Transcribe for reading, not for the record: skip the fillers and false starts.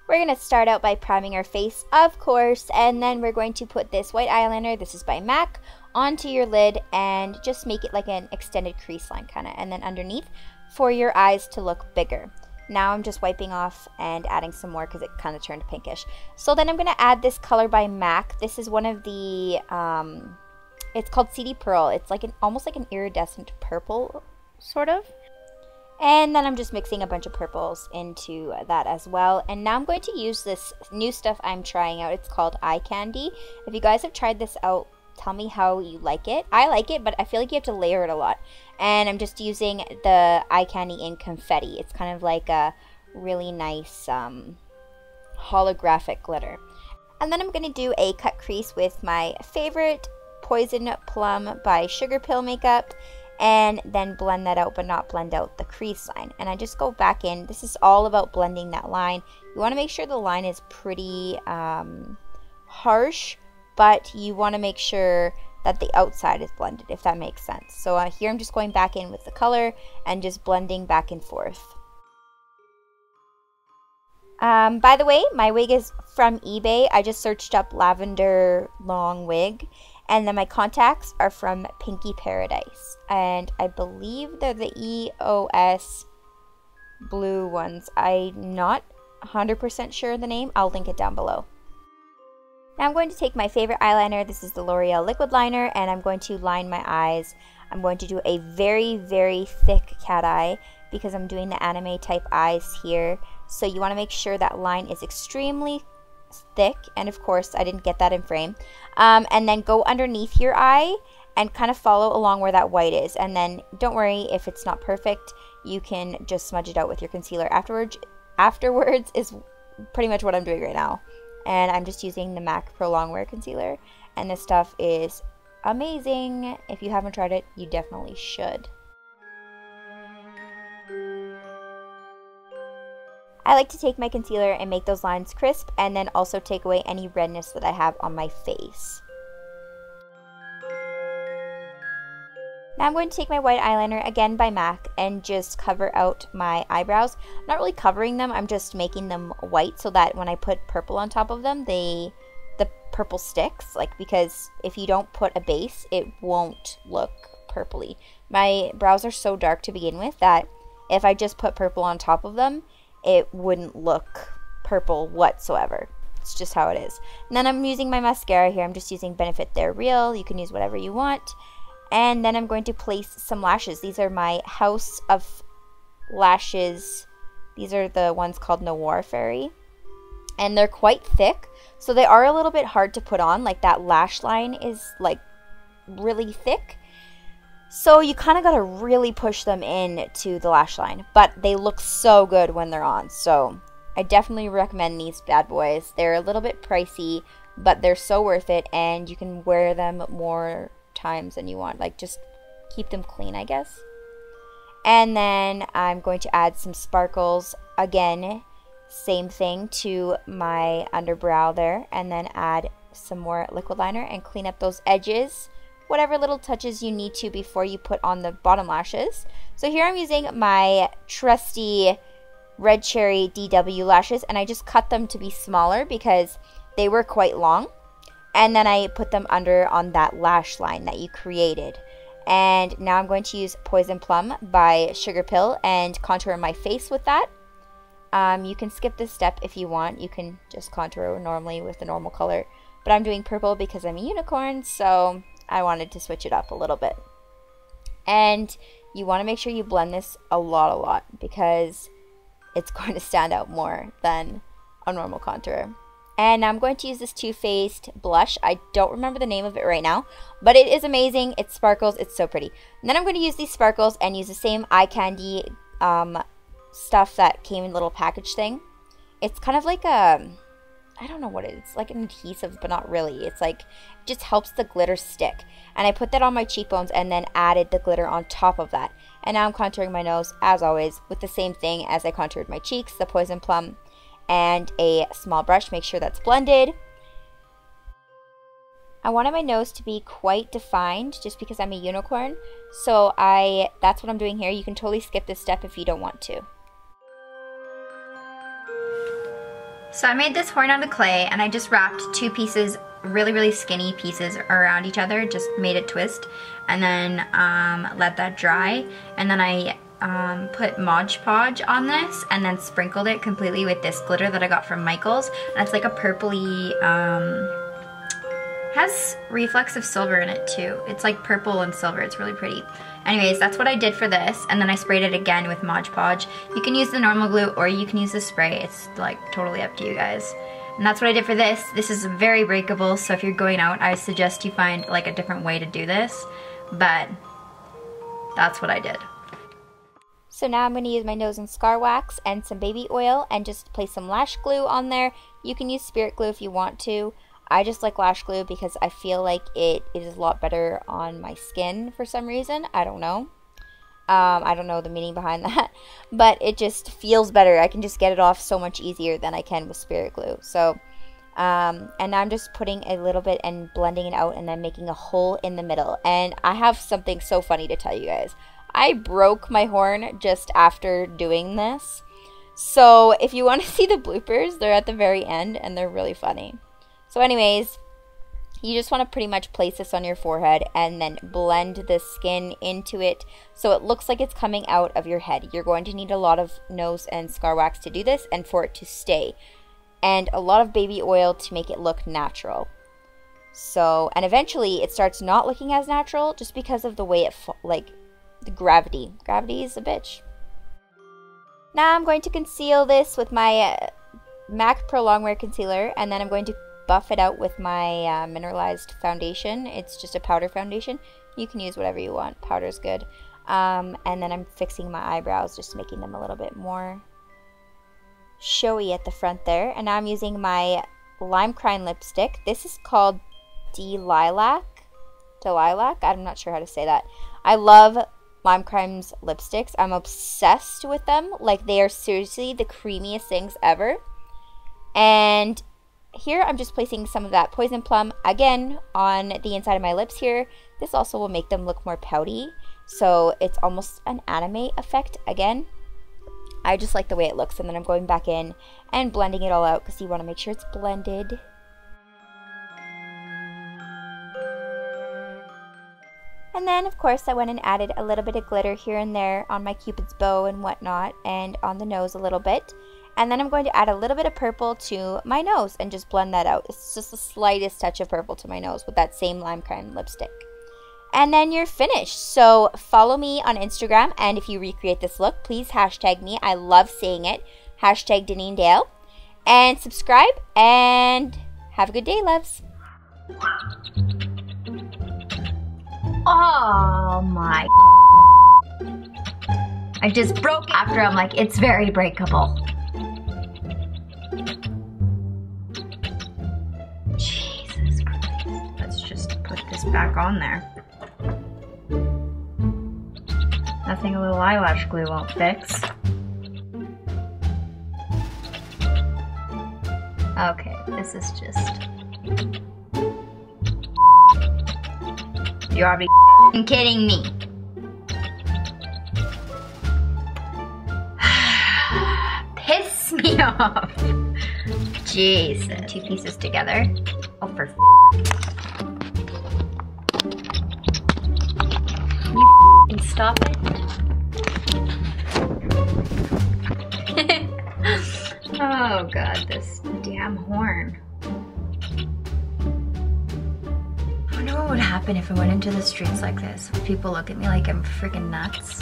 We're going to start out by priming our face, of course, and then we're going to put this white eyeliner, this is by MAC, onto your lid and just make it like an extended crease line kind of, and then underneath for your eyes to look bigger. Now I'm just wiping off and adding some more because it kind of turned pinkish. So then I'm going to add this color by MAC. This is one of the, it's called CD Pearl. It's like almost like an iridescent purple, sort of. And then I'm just mixing a bunch of purples into that as well. And now I'm going to use this new stuff I'm trying out. It's called Eye Candy. If you guys have tried this out, tell me how you like it. I like it, but I feel like you have to layer it a lot. And I'm just using the Eye Candy in confetti. It's kind of like a really nice holographic glitter. And then I'm going to do a cut crease with my favorite Poison Plum by Sugar Pill Makeup. And then blend that out, but not blend out the crease line. And I just go back in. This is all about blending that line. You want to make sure the line is pretty harsh, but you want to make sure that the outside is blended, if that makes sense. So here I'm just going back in with the color and just blending back and forth. By the way, my wig is from eBay. I just searched up lavender long wig. And then my contacts are from Pinky Paradise. And I believe they're the EOS blue ones. I'm not 100% sure of the name. I'll link it down below. Now I'm going to take my favorite eyeliner. This is the L'Oreal liquid liner. And I'm going to line my eyes. I'm going to do a very, very thick cat eye because I'm doing the anime type eyes here. So you want to make sure that line is extremely thick, and of course I didn't get that in frame, and then go underneath your eye and kind of follow along where that white is, and then don't worry if it's not perfect, you can just smudge it out with your concealer afterwards is pretty much what I'm doing right now. And I'm just using the MAC Pro Longwear concealer, and this stuff is amazing. If you haven't tried it, you definitely should. I like to take my concealer and make those lines crisp, and then also take away any redness that I have on my face. Now I'm going to take my white eyeliner, again by MAC, and just cover out my eyebrows. I'm not really covering them, I'm just making them white so that when I put purple on top of them, the purple sticks. Like, because if you don't put a base, it won't look purpley. My brows are so dark to begin with that if I just put purple on top of them, it wouldn't look purple whatsoever. It's just how it is. And then I'm using my mascara here. I'm just using Benefit They're Real. You can use whatever you want. And then I'm going to place some lashes. These are my House of Lashes. These are the ones called Noir Fairy. And they're quite thick, so they are a little bit hard to put on. Like, that lash line is like really thick. So you kind of got to really push them in to the lash line. But they look so good when they're on. So I definitely recommend these bad boys. They're a little bit pricey, but they're so worth it. And you can wear them more times than you want. Like, just keep them clean, I guess. And then I'm going to add some sparkles. Again, same thing to my underbrow there. And then add some more liquid liner and clean up those edges. Whatever little touches you need to before you put on the bottom lashes. So here I'm using my trusty Red Cherry DW lashes, and I just cut them to be smaller because they were quite long. And then I put them under on that lash line that you created. And now I'm going to use Poison Plum by Sugar Pill and contour my face with that. You can skip this step if you want. You can just contour normally with the normal color. But I'm doing purple because I'm a unicorn, so I wanted to switch it up a little bit. And you want to make sure you blend this a lot because it's going to stand out more than a normal contour. And now I'm going to use this Too Faced blush. I don't remember the name of it right now, but it is amazing. It sparkles. It's so pretty. And then I'm going to use these sparkles and use the same eye candy stuff that came in a little package thing. It's kind of like a, I don't know what it is. It's like an adhesive, but not really. It's like, it just helps the glitter stick. And I put that on my cheekbones and then added the glitter on top of that. And now I'm contouring my nose, as always, with the same thing as I contoured my cheeks, the Poison Plum, and a small brush. Make sure that's blended. I wanted my nose to be quite defined just because I'm a unicorn. So that's what I'm doing here. You can totally skip this step if you don't want to. So I made this horn out of clay, and I just wrapped 2 pieces, really skinny pieces around each other, just made it twist, and then let that dry, and then I put Mod Podge on this and then sprinkled it completely with this glitter that I got from Michael's, and it's like a purpley, has reflective silver in it too. It's like purple and silver, it's really pretty. Anyways, that's what I did for this, and then I sprayed it again with Mod Podge. You can use the normal glue or you can use the spray, it's like totally up to you guys. And that's what I did for this. This is very breakable, so if you're going out, I suggest you find like a different way to do this, but that's what I did. So now I'm going to use my nose and scar wax and some baby oil and just place some lash glue on there. You can use spirit glue if you want to. I just like lash glue because I feel like it is a lot better on my skin for some reason. I don't know. I don't know the meaning behind that, but it just feels better. I can just get it off so much easier than I can with spirit glue. So, and now I'm just putting a little bit and blending it out and then making a hole in the middle. And I have something so funny to tell you guys. I broke my horn just after doing this. So if you want to see the bloopers, they're at the very end and they're really funny. So anyways, you just want to pretty much place this on your forehead and then blend the skin into it so it looks like it's coming out of your head. You're going to need a lot of nose and scar wax to do this and for it to stay. And a lot of baby oil to make it look natural. So, and eventually it starts not looking as natural just because of the way it, like, the gravity. Gravity is a bitch. Now I'm going to conceal this with my MAC Pro Longwear Concealer, and then I'm going to buff it out with my mineralized foundation. It's just a powder foundation. You can use whatever you want. Powder's good. And then I'm fixing my eyebrows, just making them a little bit more showy at the front there. And now I'm using my Lime Crime lipstick. This is called Delilac. I'm not sure how to say that. I love Lime Crime's lipsticks. I'm obsessed with them. Like, they are seriously the creamiest things ever. And here I'm just placing some of that Poison Plum again on the inside of my lips here. This also will make them look more pouty, so it's almost an anime effect again. I just like the way it looks, and then I'm going back in and blending it all out because you want to make sure it's blended. And then of course I went and added a little bit of glitter here and there on my Cupid's bow and whatnot, and on the nose a little bit. And then I'm going to add a little bit of purple to my nose and just blend that out. It's just the slightest touch of purple to my nose with that same Lime Crime lipstick. And then you're finished. So follow me on Instagram, and if you recreate this look, please hashtag me. I love seeing it. Hashtag Denean. And subscribe, and have a good day, loves. Oh my. I just broke after. I'm like, it's very breakable. Jesus Christ. Let's just put this back on there. Nothing a little eyelash glue won't fix. Okay, this is just... You are kidding me. Piss me off. Jeez. 2 pieces together. Oh, for Can you stop it? Oh god, this damn horn. I wonder what would happen if I went into the streets like this. Would people look at me like I'm freaking nuts?